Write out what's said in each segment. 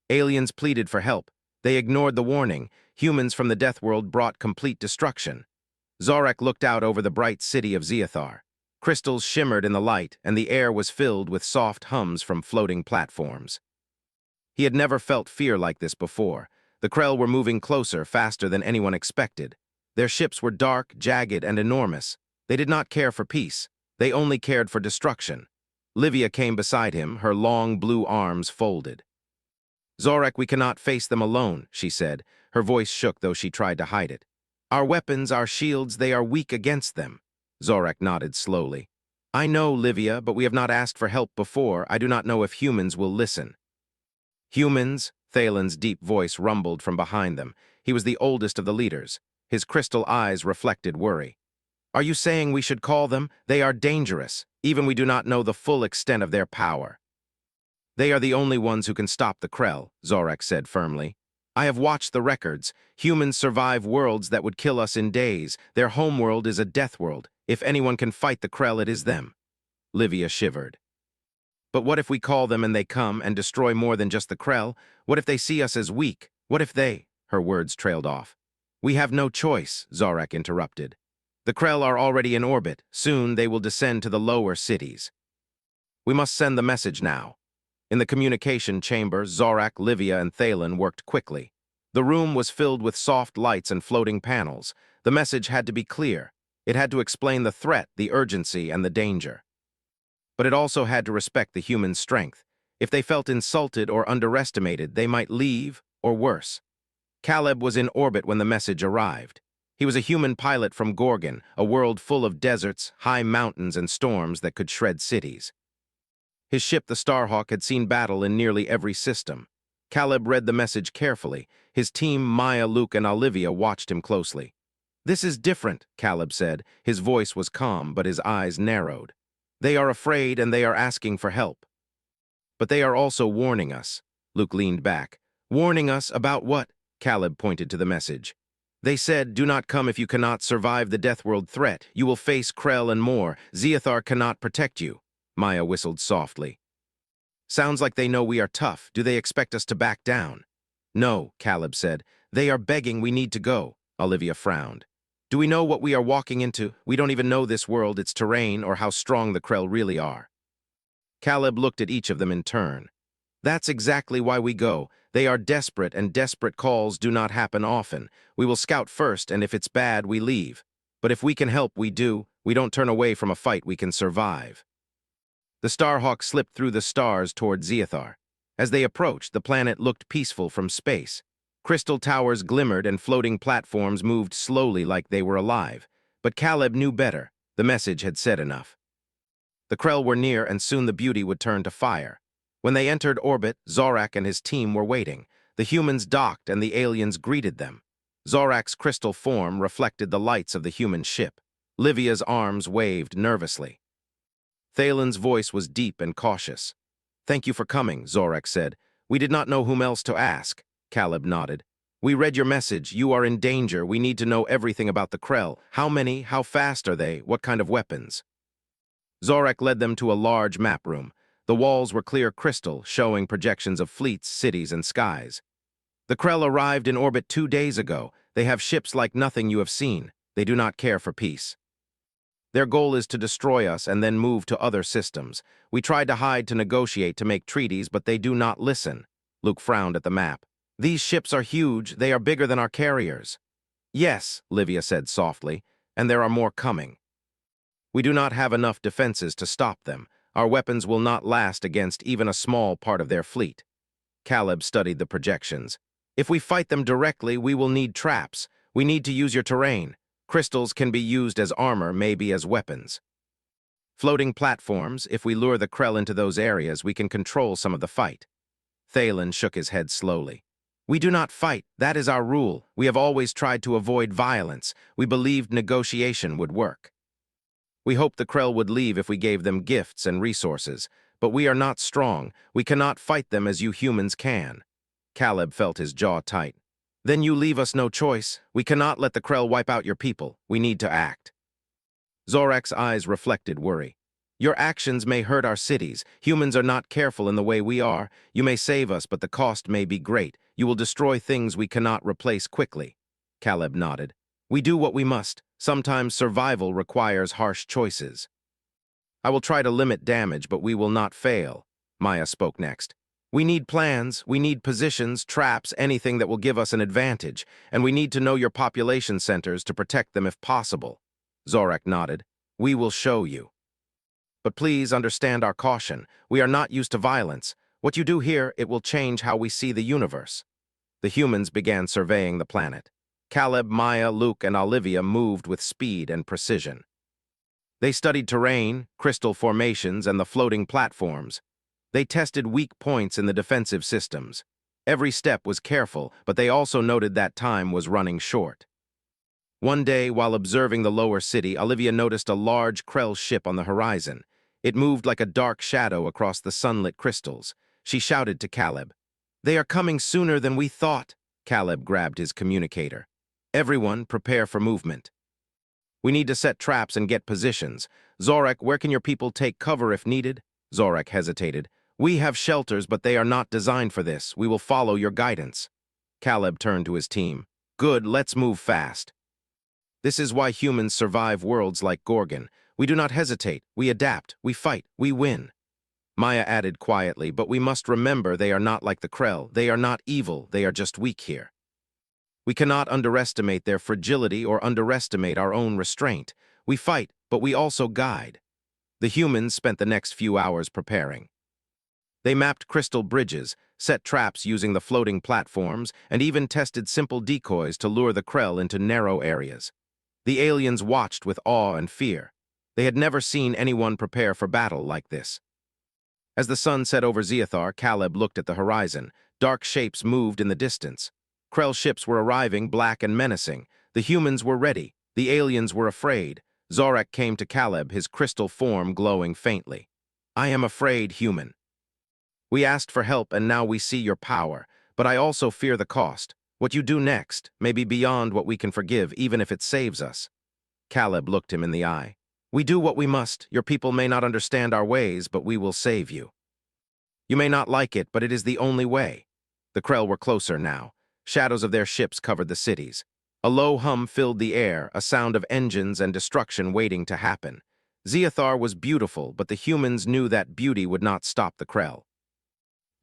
Aliens pleaded for help. They ignored the warning. Humans from the Deathworld brought complete destruction. Zorak looked out over the bright city of Zeithar. Crystals shimmered in the light, and the air was filled with soft hums from floating platforms. He had never felt fear like this before. The Krell were moving closer, faster than anyone expected. Their ships were dark, jagged, and enormous. They did not care for peace. They only cared for destruction. Livia came beside him, her long blue arms folded. "Zorak, we cannot face them alone," she said. Her voice shook, though she tried to hide it. "Our weapons, our shields, they are weak against them." Zorak nodded slowly. "I know, Livia, but we have not asked for help before. I do not know if humans will listen." "Humans?" Thalen's deep voice rumbled from behind them. He was the oldest of the leaders. His crystal eyes reflected worry. "Are you saying we should call them? They are dangerous. Even we do not know the full extent of their power." "They are the only ones who can stop the Krell," Zorak said firmly. "I have watched the records. Humans survive worlds that would kill us in days. Their homeworld is a death world. If anyone can fight the Krell, it is them." Livia shivered. "But what if we call them and they come and destroy more than just the Krell? What if they see us as weak? What if they—" Her words trailed off. "We have no choice," Zorak interrupted. "The Krell are already in orbit. Soon they will descend to the lower cities. We must send the message now." In the communication chamber, Zorak, Livia, and Thalen worked quickly. The room was filled with soft lights and floating panels. The message had to be clear. It had to explain the threat, the urgency, and the danger. But it also had to respect the human strength. If they felt insulted or underestimated, they might leave, or worse. Caleb was in orbit when the message arrived. He was a human pilot from Gorgon, a world full of deserts, high mountains, and storms that could shred cities. His ship, the Starhawk, had seen battle in nearly every system. Caleb read the message carefully. His team, Maya, Luke, and Olivia, watched him closely. "This is different," Caleb said. His voice was calm, but his eyes narrowed. "They are afraid and they are asking for help. But they are also warning us." Luke leaned back. "Warning us about what?" Caleb pointed to the message. "They said, 'Do not come if you cannot survive the Deathworld threat. You will face Krell and more. Zeithar cannot protect you." Maya whistled softly. "Sounds like they know we are tough. Do they expect us to back down?" "No," Caleb said. "They are begging we need to go." Olivia frowned. "Do we know what we are walking into? We don't even know this world, its terrain, or how strong the Krell really are." Caleb looked at each of them in turn. "That's exactly why we go. They are desperate, and desperate calls do not happen often. We will scout first, and if it's bad, we leave. But if we can help, we do. We don't turn away from a fight we can survive." The Starhawk slipped through the stars toward Zeithar. As they approached, the planet looked peaceful from space. Crystal towers glimmered and floating platforms moved slowly like they were alive. But Caleb knew better. The message had said enough. The Krell were near, and soon the beauty would turn to fire. When they entered orbit, Zorak and his team were waiting. The humans docked and the aliens greeted them. Zorak's crystal form reflected the lights of the human ship. Livia's arms waved nervously. Thalen's voice was deep and cautious. "Thank you for coming," Zorak said. "We did not know whom else to ask." Caleb nodded. "We read your message. You are in danger. We need to know everything about the Krell. How many? How fast are they? What kind of weapons?" Zorak led them to a large map room. The walls were clear crystal, showing projections of fleets, cities, and skies. "The Krell arrived in orbit 2 days ago. They have ships like nothing you have seen. They do not care for peace. Their goal is to destroy us and then move to other systems. We tried to hide to negotiate to make treaties, but they do not listen." Luke frowned at the map. "These ships are huge. They are bigger than our carriers." "Yes," Livia said softly, "and there are more coming. We do not have enough defenses to stop them. Our weapons will not last against even a small part of their fleet." Caleb studied the projections. "If we fight them directly, we will need traps. We need to use your terrain. Crystals can be used as armor, maybe as weapons. Floating platforms, if we lure the Krell into those areas, we can control some of the fight." Thalen shook his head slowly. "We do not fight. That is our rule. We have always tried to avoid violence. We believed negotiation would work. We hoped the Krell would leave if we gave them gifts and resources. But we are not strong. We cannot fight them as you humans can." Caleb felt his jaw tight. "Then you leave us no choice. We cannot let the Krell wipe out your people. We need to act." Zorak's eyes reflected worry. Your actions may hurt our cities. Humans are not careful in the way we are. You may save us, but the cost may be great. You will destroy things we cannot replace quickly. Caleb nodded. We do what we must. Sometimes survival requires harsh choices. I will try to limit damage, but we will not fail. Maya spoke next. We need plans, we need positions, traps, anything that will give us an advantage, and we need to know your population centers to protect them if possible. Zorak nodded. We will show you. But please understand our caution. We are not used to violence. What you do here, it will change how we see the universe. The humans began surveying the planet. Caleb, Maya, Luke, and Olivia moved with speed and precision. They studied terrain, crystal formations, and the floating platforms. They tested weak points in the defensive systems. Every step was careful, but they also noted that time was running short. One day, while observing the lower city, Olivia noticed a large Krell ship on the horizon. It moved like a dark shadow across the sunlit crystals. She shouted to Caleb. They are coming sooner than we thought. Caleb grabbed his communicator. Everyone, prepare for movement. We need to set traps and get positions. Zorak, where can your people take cover if needed? Zorak hesitated. We have shelters, but they are not designed for this. We will follow your guidance. Caleb turned to his team. Good, let's move fast. This is why humans survive worlds like Gorgon. We do not hesitate, we adapt, we fight, we win. Maya added quietly, but we must remember they are not like the Krell. They are not evil, they are just weak here. We cannot underestimate their fragility or underestimate our own restraint. We fight, but we also guide. The humans spent the next few hours preparing. They mapped crystal bridges, set traps using the floating platforms, and even tested simple decoys to lure the Krell into narrow areas. The aliens watched with awe and fear. They had never seen anyone prepare for battle like this. As the sun set over Zeithar, Caleb looked at the horizon. Dark shapes moved in the distance. Krell ships were arriving, black and menacing. The humans were ready. The aliens were afraid. Zorak came to Caleb, his crystal form glowing faintly. I am afraid, human. We asked for help, and now we see your power. But I also fear the cost. What you do next may be beyond what we can forgive, even if it saves us. Caleb looked him in the eye. We do what we must. Your people may not understand our ways, but we will save you. You may not like it, but it is the only way. The Krell were closer now. Shadows of their ships covered the cities. A low hum filled the air, a sound of engines and destruction waiting to happen. Zeithar was beautiful, but the humans knew that beauty would not stop the Krell.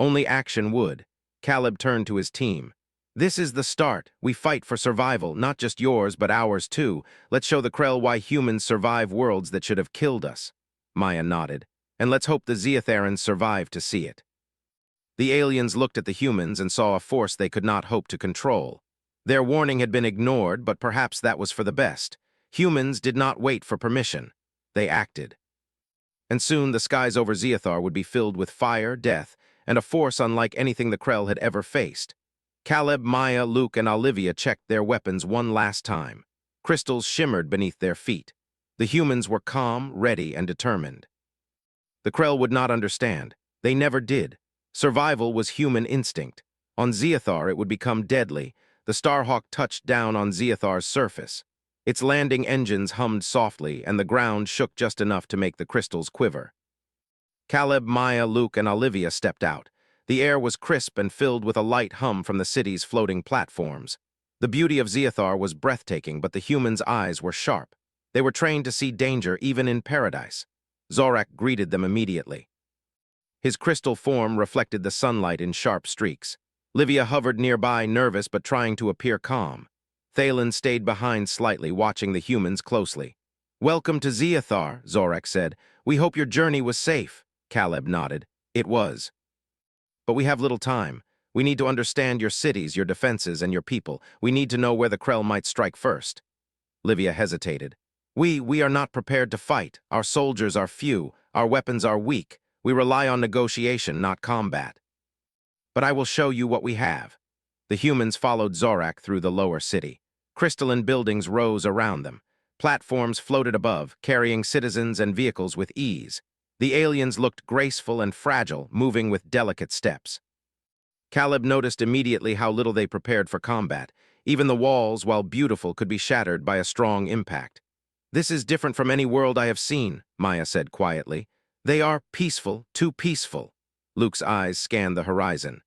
Only action would. Caleb turned to his team. This is the start. We fight for survival, not just yours, but ours too. Let's show the Krell why humans survive worlds that should have killed us. Maya nodded. And let's hope the Zeitharans survive to see it. The aliens looked at the humans and saw a force they could not hope to control. Their warning had been ignored, but perhaps that was for the best. Humans did not wait for permission. They acted. And soon the skies over Zeithar would be filled with fire, death, and a force unlike anything the Krell had ever faced. Caleb, Maya, Luke, and Olivia checked their weapons one last time. Crystals shimmered beneath their feet. The humans were calm, ready, and determined. The Krell would not understand. They never did. Survival was human instinct. On Zeithar, it would become deadly. The Starhawk touched down on Zeithar's surface. Its landing engines hummed softly, and the ground shook just enough to make the crystals quiver. Caleb, Maya, Luke, and Olivia stepped out. The air was crisp and filled with a light hum from the city's floating platforms. The beauty of Zeithar was breathtaking, but the humans' eyes were sharp. They were trained to see danger even in paradise. Zorak greeted them immediately. His crystal form reflected the sunlight in sharp streaks. Livia hovered nearby, nervous but trying to appear calm. Thalen stayed behind slightly, watching the humans closely. Welcome to Zeithar, Zorak said. We hope your journey was safe. Caleb nodded. It was. But we have little time. We need to understand your cities, your defenses, and your people. We need to know where the Krell might strike first. Livia hesitated. We are not prepared to fight. Our soldiers are few. Our weapons are weak. We rely on negotiation, not combat. But I will show you what we have. The humans followed Zorak through the lower city. Crystalline buildings rose around them. Platforms floated above, carrying citizens and vehicles with ease. The aliens looked graceful and fragile, moving with delicate steps. Caleb noticed immediately how little they prepared for combat. Even the walls, while beautiful, could be shattered by a strong impact. This is different from any world I have seen, Maya said quietly. They are peaceful, too peaceful. Luke's eyes scanned the horizon.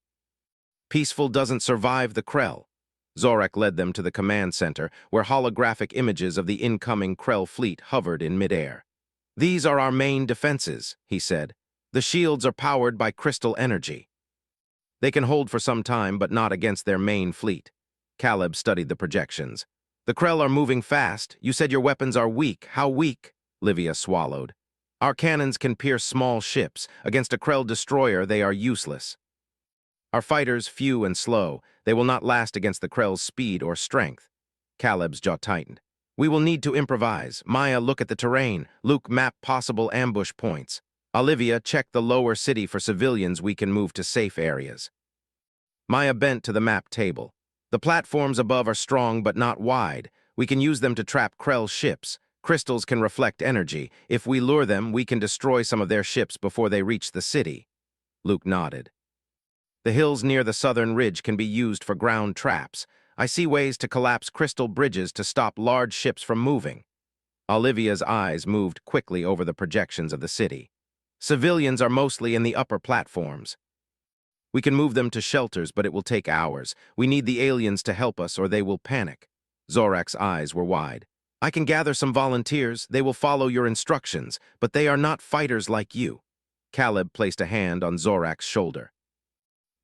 Peaceful doesn't survive the Krell. Zorak led them to the command center, where holographic images of the incoming Krell fleet hovered in midair. These are our main defenses, he said. The shields are powered by crystal energy. They can hold for some time, but not against their main fleet. Caleb studied the projections. The Krell are moving fast. You said your weapons are weak. How weak? Livia swallowed. Our cannons can pierce small ships. Against a Krell destroyer, they are useless. Our fighters, few and slow. They will not last against the Krell's speed or strength. Caleb's jaw tightened. We will need to improvise. Maya, look at the terrain. Luke, map possible ambush points. Olivia, check the lower city for civilians we can move to safe areas. Maya bent to the map table. The platforms above are strong but not wide. We can use them to trap Krell ships. Crystals can reflect energy. If we lure them, we can destroy some of their ships before they reach the city. Luke nodded. The hills near the southern ridge can be used for ground traps. I see ways to collapse crystal bridges to stop large ships from moving. Olivia's eyes moved quickly over the projections of the city. Civilians are mostly in the upper platforms. We can move them to shelters, but it will take hours. We need the aliens to help us, or they will panic. Zorak's eyes were wide. I can gather some volunteers. They will follow your instructions, but they are not fighters like you. Caleb placed a hand on Zorak's shoulder.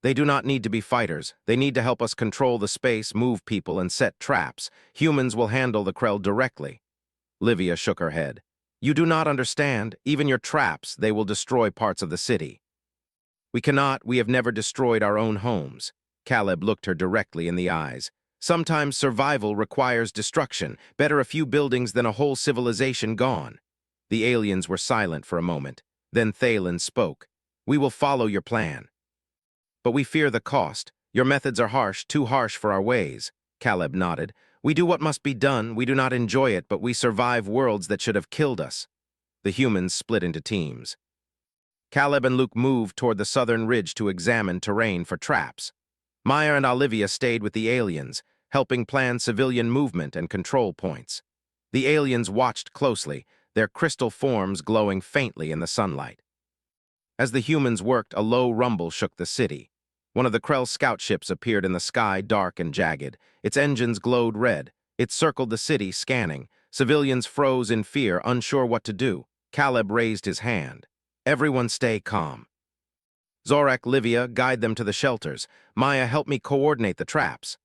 They do not need to be fighters. They need to help us control the space, move people, and set traps. Humans will handle the Krell directly. Livia shook her head. You do not understand. Even your traps, they will destroy parts of the city. We cannot. We have never destroyed our own homes. Caleb looked her directly in the eyes. Sometimes survival requires destruction. Better a few buildings than a whole civilization gone. The aliens were silent for a moment. Then Thalen spoke. We will follow your plan. But we fear the cost. Your methods are harsh, too harsh for our ways. Caleb nodded. We do what must be done. We do not enjoy it, but we survive worlds that should have killed us. The humans split into teams. Caleb and Luke moved toward the southern ridge to examine terrain for traps. Maya and Olivia stayed with the aliens, helping plan civilian movement and control points. The aliens watched closely, their crystal forms glowing faintly in the sunlight. As the humans worked, a low rumble shook the city. One of the Krell scout ships appeared in the sky, dark and jagged. Its engines glowed red. It circled the city, scanning. Civilians froze in fear, unsure what to do. Caleb raised his hand. Everyone stay calm. Zorak, Livia, guide them to the shelters. Maya, help me coordinate the traps.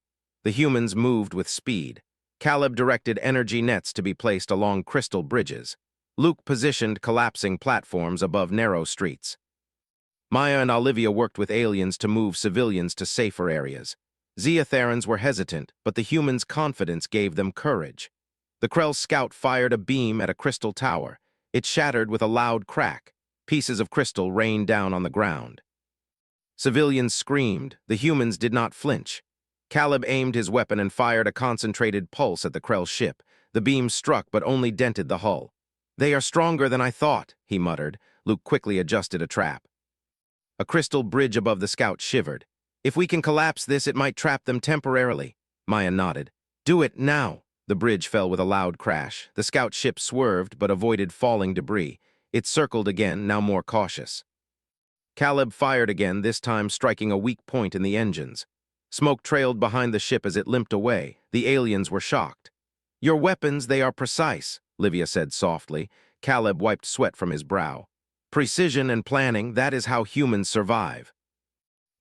The humans moved with speed. Caleb directed energy nets to be placed along crystal bridges. Luke positioned collapsing platforms above narrow streets. Maya and Olivia worked with aliens to move civilians to safer areas. Zeitharans were hesitant, but the humans' confidence gave them courage. The Krell scout fired a beam at a crystal tower. It shattered with a loud crack. Pieces of crystal rained down on the ground. Civilians screamed. The humans did not flinch. Caleb aimed his weapon and fired a concentrated pulse at the Krell ship. The beam struck but only dented the hull. They are stronger than I thought, he muttered. Luke quickly adjusted a trap. A crystal bridge above the scout shivered. If we can collapse this, it might trap them temporarily. Maya nodded. Do it now. The bridge fell with a loud crash. The scout ship swerved but avoided falling debris. It circled again, now more cautious. Caleb fired again, this time striking a weak point in the engines. Smoke trailed behind the ship as it limped away. The aliens were shocked. Your weapons, they are precise, Livia said softly. Caleb wiped sweat from his brow. Precision and planning, that is how humans survive.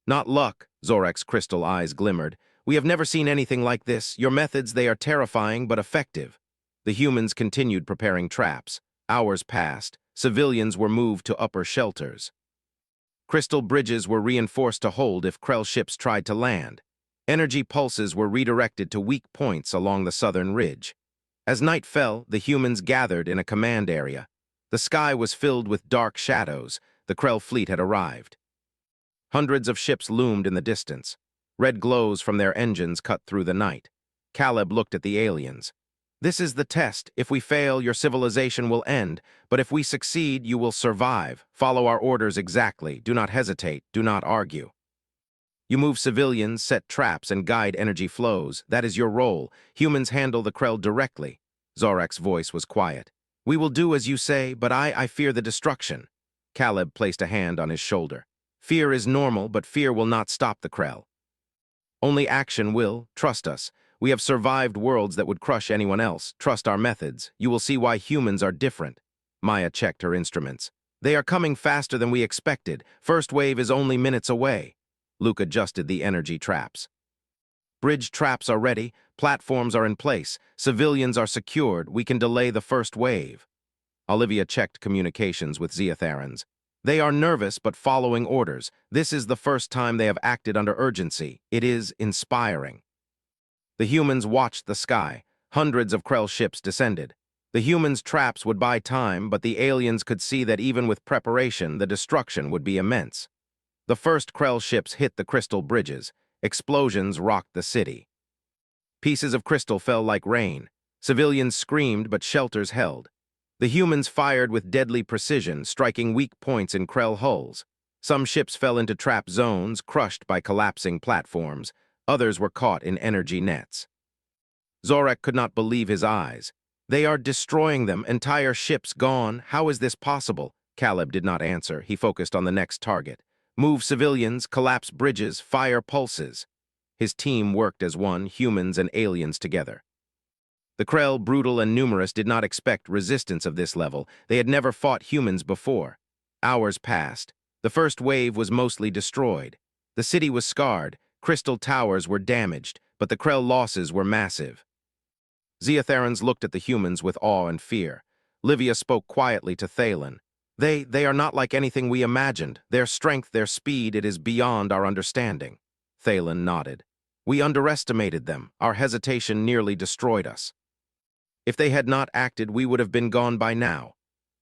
Not luck, Zorak's crystal eyes glimmered. We have never seen anything like this. Your methods, they are terrifying but effective. The humans continued preparing traps. Hours passed. Civilians were moved to upper shelters. Crystal bridges were reinforced to hold if Krell ships tried to land. Energy pulses were redirected to weak points along the southern ridge. As night fell, the humans gathered in a command area. The sky was filled with dark shadows. The Krell fleet had arrived. Hundreds of ships loomed in the distance. Red glows from their engines cut through the night. Caleb looked at the aliens. This is the test. If we fail, your civilization will end. But if we succeed, you will survive. Follow our orders exactly. Do not hesitate. Do not argue. You move civilians, set traps, and guide energy flows. That is your role. Humans handle the Krell directly. Zorak's voice was quiet. We will do as you say, but I fear the destruction. Caleb placed a hand on his shoulder. Fear is normal, but fear will not stop the Krell. Only action will, trust us. We have survived worlds that would crush anyone else. Trust our methods. You will see why humans are different. Maya checked her instruments. They are coming faster than we expected. First wave is only minutes away. Luke adjusted the energy traps. Bridge traps are ready. Platforms are in place. Civilians are secured. We can delay the first wave. Olivia checked communications with Zeitharans. They are nervous but following orders. This is the first time they have acted under urgency. It is inspiring. The humans watched the sky. Hundreds of Krell ships descended. The humans' traps would buy time, but the aliens could see that even with preparation, the destruction would be immense. The first Krell ships hit the crystal bridges. Explosions rocked the city. Pieces of crystal fell like rain. Civilians screamed, but shelters held. The humans fired with deadly precision, striking weak points in Krell hulls. Some ships fell into trap zones, crushed by collapsing platforms. Others were caught in energy nets. Zorak could not believe his eyes. They are destroying them, entire ships gone. How is this possible? Caleb did not answer. He focused on the next target. Move civilians, collapse bridges, fire pulses. His team worked as one, humans and aliens together. The Krell, brutal and numerous, did not expect resistance of this level. They had never fought humans before. Hours passed. The first wave was mostly destroyed. The city was scarred. Crystal towers were damaged, but the Krell losses were massive. Zeitharans looked at the humans with awe and fear. Livia spoke quietly to Thalen. They are not like anything we imagined. Their strength, their speed, it is beyond our understanding. Thalen nodded. We underestimated them. Our hesitation nearly destroyed us. If they had not acted, we would have been gone by now.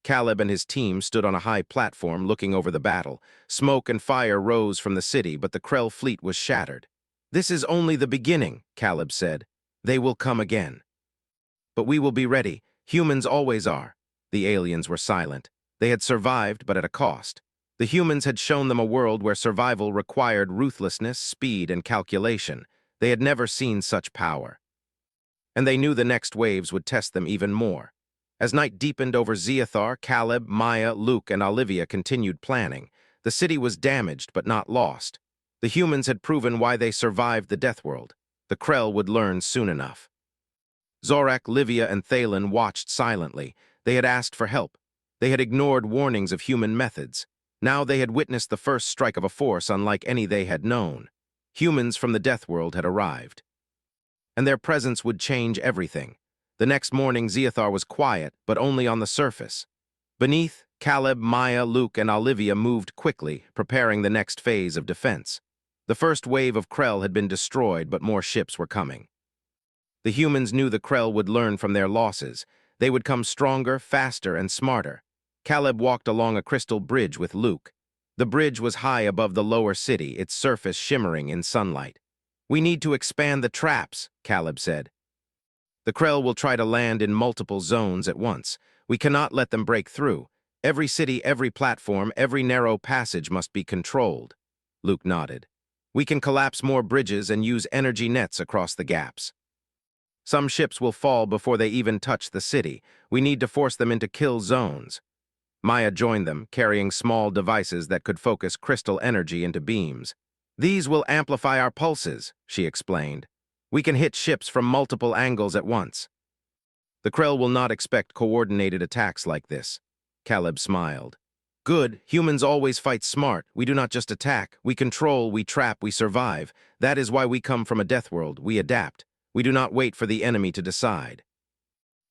Caleb and his team stood on a high platform looking over the battle. Smoke and fire rose from the city, but the Krell fleet was shattered. This is only the beginning, Caleb said. They will come again. But we will be ready. Humans always are. The aliens were silent. They had survived, but at a cost. The humans had shown them a world where survival required ruthlessness, speed, and calculation. They had never seen such power. And they knew the next waves would test them even more. As night deepened over Zeithar, Caleb, Maya, Luke, and Olivia continued planning. The city was damaged but not lost. The humans had proven why they survived the Deathworld. The Krell would learn soon enough. Zorak, Livia, and Thalen watched silently. They had asked for help. They had ignored warnings of human methods. Now they had witnessed the first strike of a force unlike any they had known. Humans from the Deathworld had arrived. And their presence would change everything. The next morning, Zeithar was quiet, but only on the surface. Beneath, Caleb, Maya, Luke, and Olivia moved quickly, preparing the next phase of defense. The first wave of Krell had been destroyed, but more ships were coming. The humans knew the Krell would learn from their losses. They would come stronger, faster, and smarter. Caleb walked along a crystal bridge with Luke. The bridge was high above the lower city, its surface shimmering in sunlight. We need to expand the traps, Caleb said. The Krell will try to land in multiple zones at once. We cannot let them break through. Every city, every platform, every narrow passage must be controlled. Luke nodded. We can collapse more bridges and use energy nets across the gaps. Some ships will fall before they even touch the city. We need to force them into kill zones. Maya joined them, carrying small devices that could focus crystal energy into beams. These will amplify our pulses, she explained. We can hit ships from multiple angles at once. The Krell will not expect coordinated attacks like this. Caleb smiled. Good, humans always fight smart. We do not just attack. We control, we trap, we survive. That is why we come from a Deathworld. We adapt. We do not wait for the enemy to decide.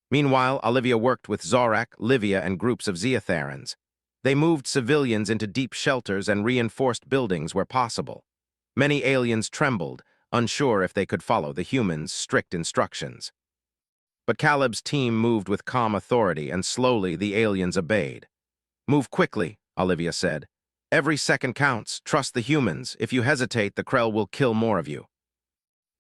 Meanwhile, Olivia worked with Zorak, Livia, and groups of Zeitharans. They moved civilians into deep shelters and reinforced buildings where possible. Many aliens trembled, unsure if they could follow the humans' strict instructions. But Caleb's team moved with calm authority, and slowly the aliens obeyed. Move quickly, Olivia said. Every second counts. Trust the humans. If you hesitate, the Krell will kill more of you.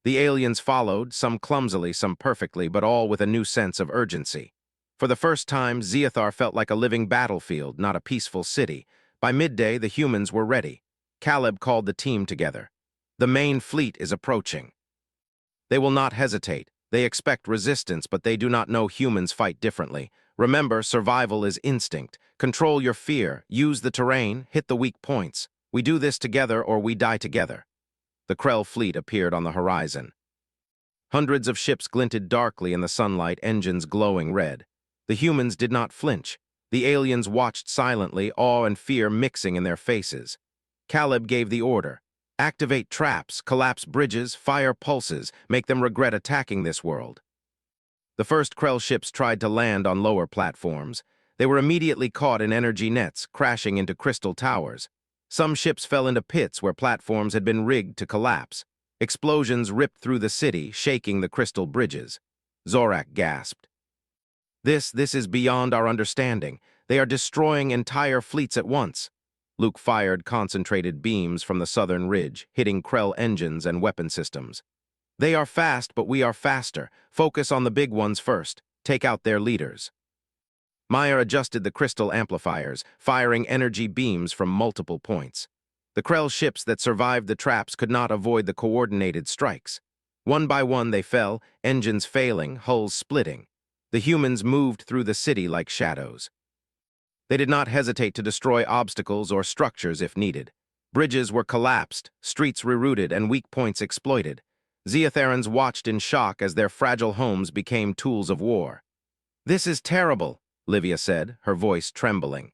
The aliens followed, some clumsily, some perfectly, but all with a new sense of urgency. For the first time, Zeithar felt like a living battlefield, not a peaceful city. By midday, the humans were ready. Caleb called the team together. The main fleet is approaching. They will not hesitate. They expect resistance, but they do not know humans fight differently. Remember, survival is instinct. Control your fear, use the terrain, hit the weak points. We do this together or we die together. The Krell fleet appeared on the horizon. Hundreds of ships glinted darkly in the sunlight, engines glowing red. The humans did not flinch. The aliens watched silently, awe and fear mixing in their faces. Caleb gave the order. Activate traps, collapse bridges, fire pulses, make them regret attacking this world. The first Krell ships tried to land on lower platforms. They were immediately caught in energy nets, crashing into crystal towers. Some ships fell into pits where platforms had been rigged to collapse. Explosions ripped through the city, shaking the crystal bridges. Zorak gasped. This is beyond our understanding. They are destroying entire fleets at once. Luke fired concentrated beams from the southern ridge, hitting Krell engines and weapon systems. They are fast, but we are faster. Focus on the big ones first. Take out their leaders. Maya adjusted the crystal amplifiers, firing energy beams from multiple points. The Krell ships that survived the traps could not avoid the coordinated strikes. One by one they fell, engines failing, hulls splitting. The humans moved through the city like shadows. They did not hesitate to destroy obstacles or structures if needed. Bridges were collapsed, streets rerouted, and weak points exploited. Zeitharans watched in shock as their fragile homes became tools of war. "This is terrible," Livia said, her voice trembling.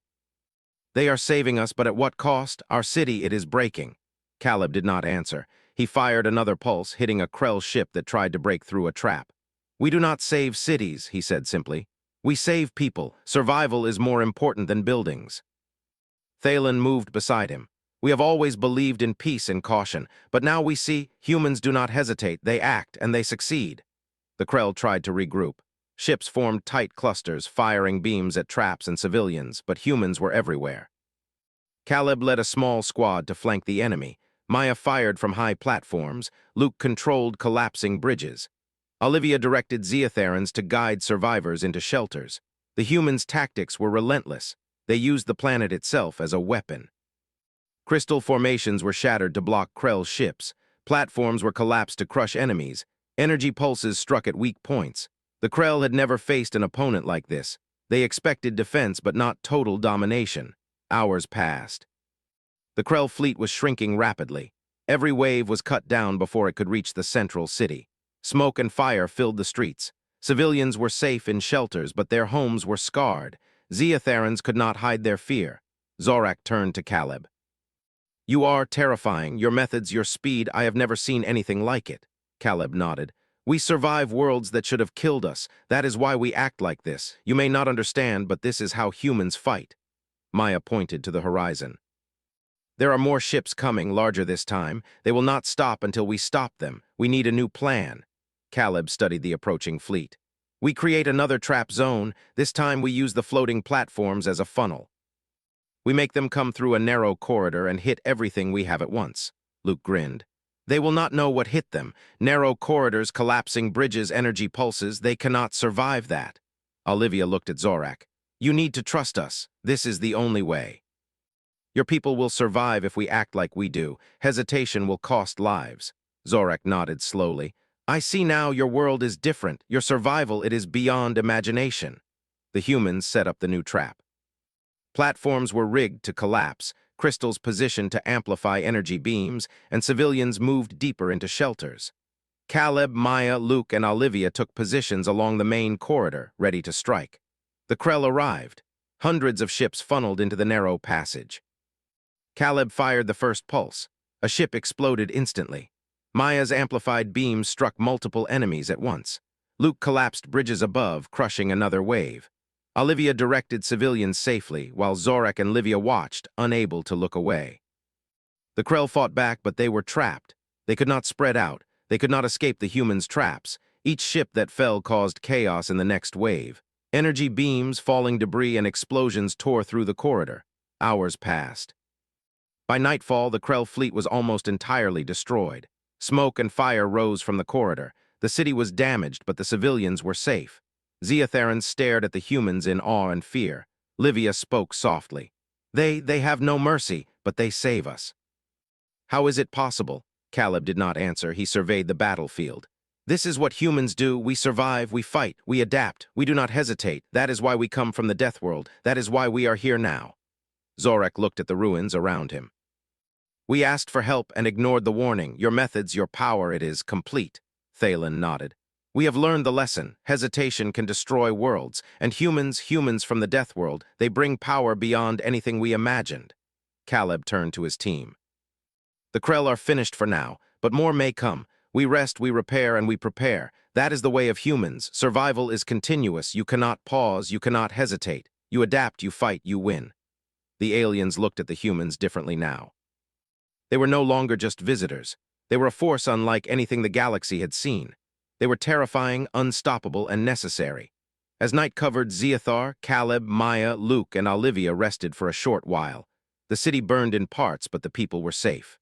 "They are saving us, but at what cost? Our city, it is breaking." Caleb did not answer. He fired another pulse, hitting a Krell ship that tried to break through a trap. "We do not save cities," he said simply. "We save people. Survival is more important than buildings." Thalen moved beside him. "We have always believed in peace and caution, but now we see humans do not hesitate, they act, and they succeed." The Krell tried to regroup. Ships formed tight clusters, firing beams at traps and civilians, but humans were everywhere. Caleb led a small squad to flank the enemy. Maya fired from high platforms. Luke controlled collapsing bridges. Olivia directed Zeitharans to guide survivors into shelters. The humans' tactics were relentless. They used the planet itself as a weapon. Crystal formations were shattered to block Krell's ships. Platforms were collapsed to crush enemies. Energy pulses struck at weak points. The Krell had never faced an opponent like this. They expected defense, but not total domination. Hours passed. The Krell fleet was shrinking rapidly. Every wave was cut down before it could reach the central city. Smoke and fire filled the streets. Civilians were safe in shelters, but their homes were scarred. Zeitharans could not hide their fear. Zorak turned to Caleb. "You are terrifying. Your methods, your speed, I have never seen anything like it." Caleb nodded. "We survive worlds that should have killed us. That is why we act like this. You may not understand, but this is how humans fight." Maya pointed to the horizon. "There are more ships coming, larger this time. They will not stop until we stop them. We need a new plan." Caleb studied the approaching fleet. "We create another trap zone. This time we use the floating platforms as a funnel. We make them come through a narrow corridor and hit everything we have at once." Luke grinned. "They will not know what hit them. Narrow corridors, collapsing bridges, energy pulses, they cannot survive that." Olivia looked at Zorak. "You need to trust us. This is the only way. Your people will survive if we act like we do. Hesitation will cost lives." Zorak nodded slowly. "I see now your world is different. Your survival, it is beyond imagination." The humans set up the new trap. Platforms were rigged to collapse, crystals positioned to amplify energy beams, and civilians moved deeper into shelters. Caleb, Maya, Luke, and Olivia took positions along the main corridor, ready to strike. The Krell arrived. Hundreds of ships funneled into the narrow passage. Caleb fired the first pulse. A ship exploded instantly. Maya's amplified beams struck multiple enemies at once. Luke collapsed bridges above, crushing another wave. Olivia directed civilians safely, while Zorak and Livia watched, unable to look away. The Krell fought back, but they were trapped. They could not spread out. They could not escape the humans' traps. Each ship that fell caused chaos in the next wave. Energy beams, falling debris, and explosions tore through the corridor. Hours passed. By nightfall, the Krell fleet was almost entirely destroyed. Smoke and fire rose from the corridor. The city was damaged, but the civilians were safe. Zeitharans stared at the humans in awe and fear. Livia spoke softly. They have no mercy, but they save us." "How is it possible?" Caleb did not answer. He surveyed the battlefield. This is what humans do. We survive, we fight, we adapt, we do not hesitate. That is why we come from the Deathworld. That is why we are here now. Zorak looked at the ruins around him. We asked for help and ignored the warning. Your methods, your power, it is complete. Thalen nodded. We have learned the lesson. Hesitation can destroy worlds, and humans from the Deathworld, they bring power beyond anything we imagined. Caleb turned to his team. The Krell are finished for now, but more may come. We rest, we repair, and we prepare. That is the way of humans. Survival is continuous. You cannot pause, you cannot hesitate. You adapt, you fight, you win. The aliens looked at the humans differently now. They were no longer just visitors. They were a force unlike anything the galaxy had seen. They were terrifying, unstoppable, and necessary. As night covered Zeithar, Caleb, Maya, Luke, and Olivia rested for a short while. The city burned in parts, but the people were safe.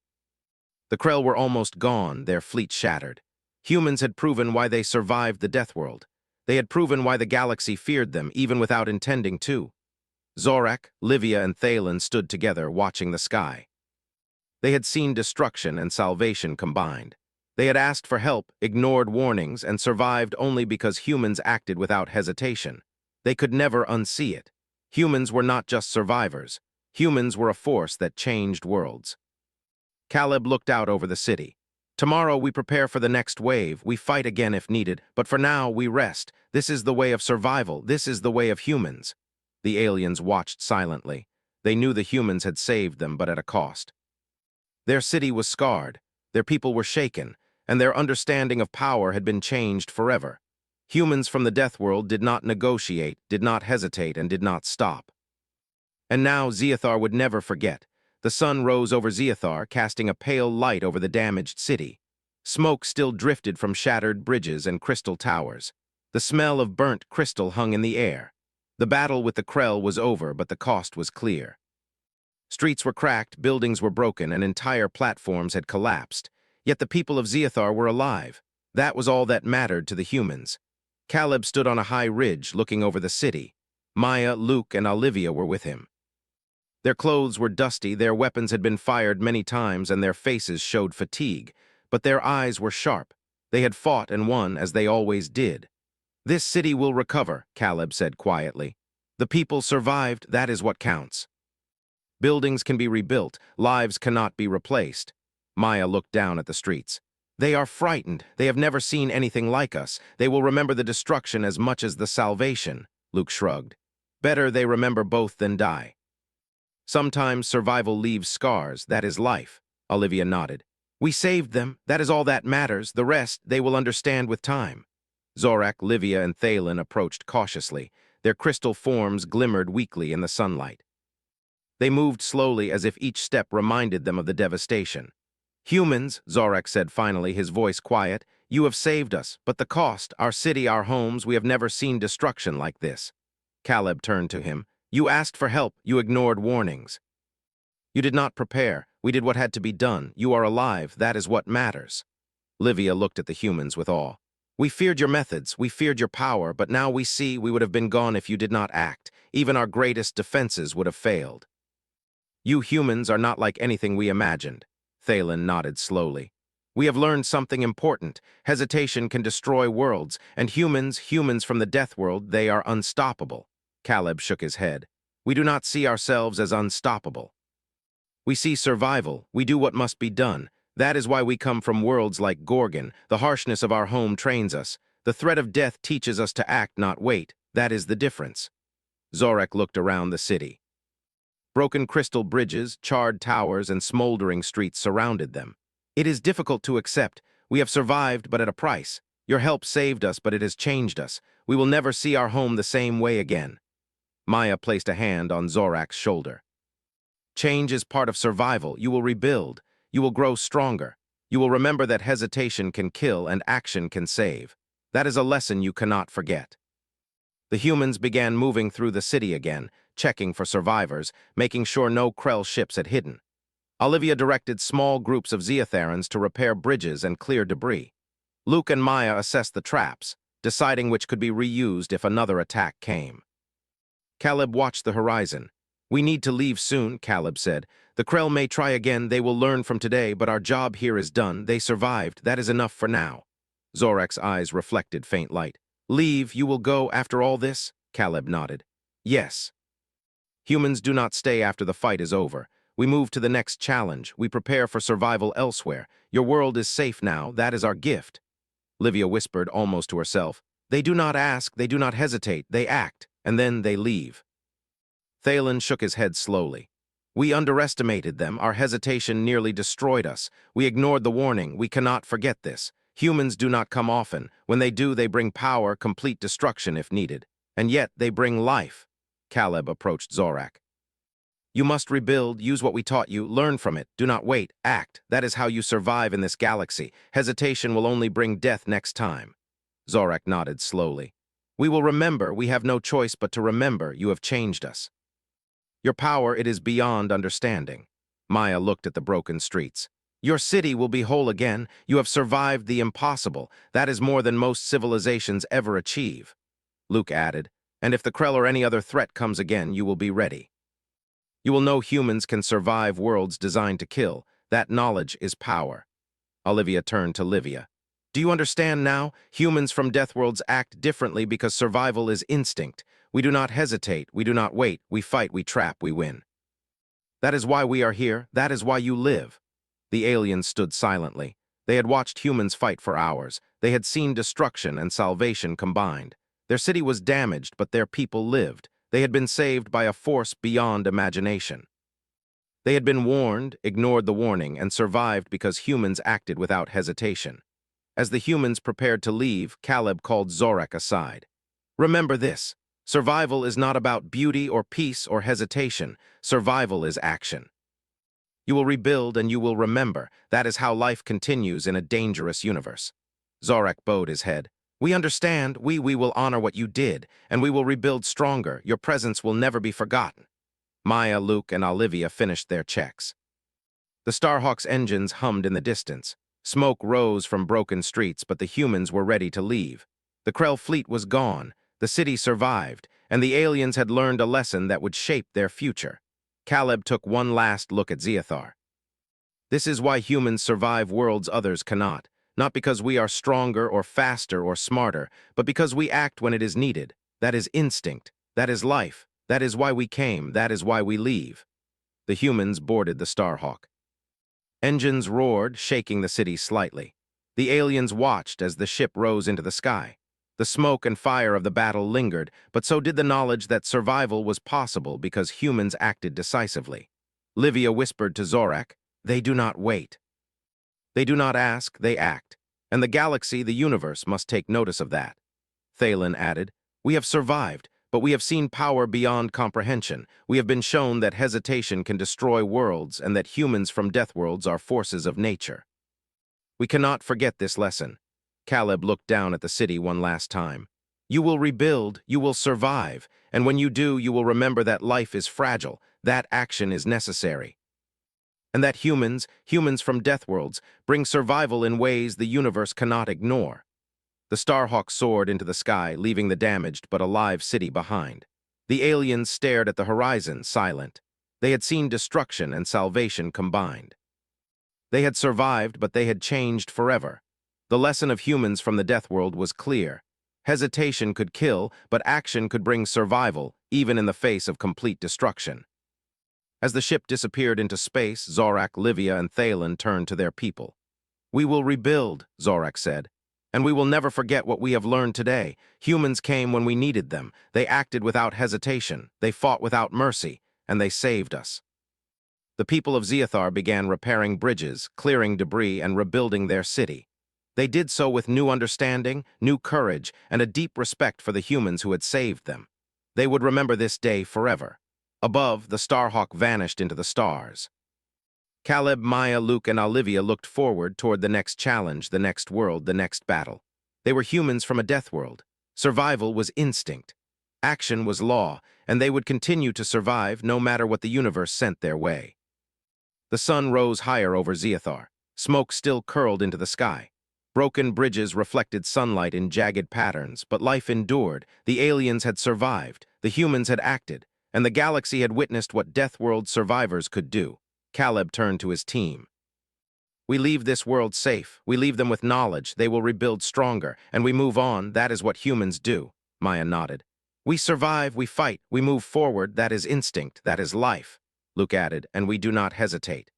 The Krell were almost gone, their fleet shattered. Humans had proven why they survived the Deathworld. They had proven why the galaxy feared them, even without intending to. Zorak, Livia, and Thalen stood together, watching the sky. They had seen destruction and salvation combined. They had asked for help, ignored warnings, and survived only because humans acted without hesitation. They could never unsee it. Humans were not just survivors. Humans were a force that changed worlds. Caleb looked out over the city. Tomorrow we prepare for the next wave. We fight again if needed, but for now we rest. This is the way of survival. This is the way of humans. The aliens watched silently. They knew the humans had saved them, but at a cost. Their city was scarred, their people were shaken, and their understanding of power had been changed forever. Humans from the Deathworld did not negotiate, did not hesitate, and did not stop. And now Zeithar would never forget. The sun rose over Zeithar, casting a pale light over the damaged city. Smoke still drifted from shattered bridges and crystal towers. The smell of burnt crystal hung in the air. The battle with the Krell was over, but the cost was clear. Streets were cracked, buildings were broken, and entire platforms had collapsed. Yet the people of Zeithar were alive. That was all that mattered to the humans. Caleb stood on a high ridge, looking over the city. Maya, Luke, and Olivia were with him. Their clothes were dusty, their weapons had been fired many times, and their faces showed fatigue. But their eyes were sharp. They had fought and won, as they always did. This city will recover, Caleb said quietly. The people survived, that is what counts. Buildings can be rebuilt, lives cannot be replaced. Maya looked down at the streets. They are frightened. They have never seen anything like us. They will remember the destruction as much as the salvation, Luke shrugged. Better they remember both than die. Sometimes survival leaves scars, that is life, Olivia nodded. We saved them, that is all that matters, the rest they will understand with time. Zorak, Livia, and Thalen approached cautiously. Their crystal forms glimmered weakly in the sunlight. They moved slowly as if each step reminded them of the devastation. Humans, Zorak said finally, his voice quiet, you have saved us, but the cost, our city, our homes, we have never seen destruction like this. Caleb turned to him. You asked for help, you ignored warnings. You did not prepare, we did what had to be done. You are alive, that is what matters. Livia looked at the humans with awe. We feared your methods, we feared your power, but now we see we would have been gone if you did not act. Even our greatest defenses would have failed. You humans are not like anything we imagined. Thalen nodded slowly. We have learned something important. Hesitation can destroy worlds, and humans from the Deathworld, they are unstoppable. Caleb shook his head. We do not see ourselves as unstoppable. We see survival. We do what must be done. That is why we come from worlds like Gorgon. The harshness of our home trains us. The threat of death teaches us to act, not wait. That is the difference. Zorak looked around the city. Broken crystal bridges, charred towers, and smoldering streets surrounded them. It is difficult to accept. We have survived, but at a price. Your help saved us, but it has changed us. We will never see our home the same way again. Maya placed a hand on Zorak's shoulder. Change is part of survival. You will rebuild. You will grow stronger. You will remember that hesitation can kill and action can save. That is a lesson you cannot forget. The humans began moving through the city again, checking for survivors, making sure no Krell ships had hidden. Olivia directed small groups of Zeitharans to repair bridges and clear debris. Luke and Maya assessed the traps, deciding which could be reused if another attack came. Caleb watched the horizon. We need to leave soon, Caleb said. The Krell may try again, they will learn from today, but our job here is done. They survived, that is enough for now. Zorak's eyes reflected faint light. Leave, you will go after all this? Caleb nodded. Yes. Humans do not stay after the fight is over. We move to the next challenge. We prepare for survival elsewhere. Your world is safe now. That is our gift. Livia whispered almost to herself. They do not ask, they do not hesitate, they act, and then they leave. Thalen shook his head slowly. We underestimated them. Our hesitation nearly destroyed us. We ignored the warning. We cannot forget this. Humans do not come often. When they do, they bring power, complete destruction if needed. And yet, they bring life. Caleb approached Zorak. You must rebuild, use what we taught you, learn from it. Do not wait, act. That is how you survive in this galaxy. Hesitation will only bring death next time. Zorak nodded slowly. We will remember. We have no choice but to remember. You have changed us. Your power, it is beyond understanding. Maya looked at the broken streets. Your city will be whole again. You have survived the impossible. That is more than most civilizations ever achieve. Luke added, and if the Krell or any other threat comes again, you will be ready. You will know humans can survive worlds designed to kill. That knowledge is power. Olivia turned to Livia. Do you understand now? Humans from Deathworlds act differently because survival is instinct. We do not hesitate, we do not wait, we fight, we trap, we win. That is why we are here, that is why you live. The aliens stood silently. They had watched humans fight for hours. They had seen destruction and salvation combined. Their city was damaged, but their people lived. They had been saved by a force beyond imagination. They had been warned, ignored the warning, and survived because humans acted without hesitation. As the humans prepared to leave, Caleb called Zorak aside. Remember this. Survival is not about beauty or peace or hesitation. Survival is action. You will rebuild and you will remember. That is how life continues in a dangerous universe. Zorak bowed his head. We understand. We will honor what you did, and we will rebuild stronger. Your presence will never be forgotten. Maya, Luke, and Olivia finished their checks. The Starhawk's engines hummed in the distance. Smoke rose from broken streets, but the humans were ready to leave. The Krell fleet was gone. The city survived, and the aliens had learned a lesson that would shape their future. Caleb took one last look at Zeithar. This is why humans survive worlds others cannot. Not because we are stronger or faster or smarter, but because we act when it is needed. That is instinct. That is life. That is why we came. That is why we leave. The humans boarded the Starhawk. Engines roared, shaking the city slightly. The aliens watched as the ship rose into the sky. The smoke and fire of the battle lingered, but so did the knowledge that survival was possible because humans acted decisively. Livia whispered to Zorak, they do not wait. They do not ask, they act. And the galaxy, the universe, must take notice of that. Thalen added, we have survived, but we have seen power beyond comprehension. We have been shown that hesitation can destroy worlds and that humans from Deathworlds are forces of nature. We cannot forget this lesson. Caleb looked down at the city one last time. You will rebuild, you will survive, and when you do, you will remember that life is fragile, that action is necessary. And that humans from Deathworlds, bring survival in ways the universe cannot ignore. The Starhawk soared into the sky, leaving the damaged but alive city behind. The aliens stared at the horizon, silent. They had seen destruction and salvation combined. They had survived, but they had changed forever. The lesson of humans from the Deathworld was clear. Hesitation could kill, but action could bring survival, even in the face of complete destruction. As the ship disappeared into space, Zorak, Livia, and Thalen turned to their people. We will rebuild, Zorak said. And we will never forget what we have learned today. Humans came when we needed them. They acted without hesitation. They fought without mercy. And they saved us. The people of Zeithar began repairing bridges, clearing debris, and rebuilding their city. They did so with new understanding, new courage, and a deep respect for the humans who had saved them. They would remember this day forever. Above, the Starhawk vanished into the stars. Caleb, Maya, Luke, and Olivia looked forward toward the next challenge, the next world, the next battle. They were humans from a Deathworld. Survival was instinct. Action was law, and they would continue to survive no matter what the universe sent their way. The sun rose higher over Zeithar. Smoke still curled into the sky. Broken bridges reflected sunlight in jagged patterns, but life endured. The aliens had survived, the humans had acted, and the galaxy had witnessed what Deathworld survivors could do. Caleb turned to his team. We leave this world safe. We leave them with knowledge. They will rebuild stronger. And we move on. That is what humans do. Maya nodded. We survive, we fight, we move forward. That is instinct. That is life. Luke added, and we do not hesitate.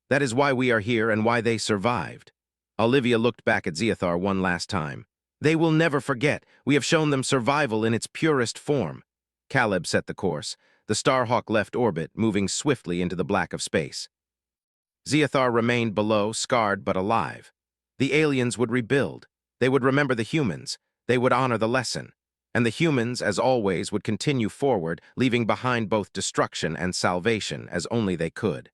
That is why we are here and why they survived. Olivia looked back at Zeithar one last time. They will never forget. We have shown them survival in its purest form. Caleb set the course. The Starhawk left orbit, moving swiftly into the black of space. Zeithar remained below, scarred but alive. The aliens would rebuild. They would remember the humans. They would honor the lesson. And the humans, as always, would continue forward, leaving behind both destruction and salvation as only they could.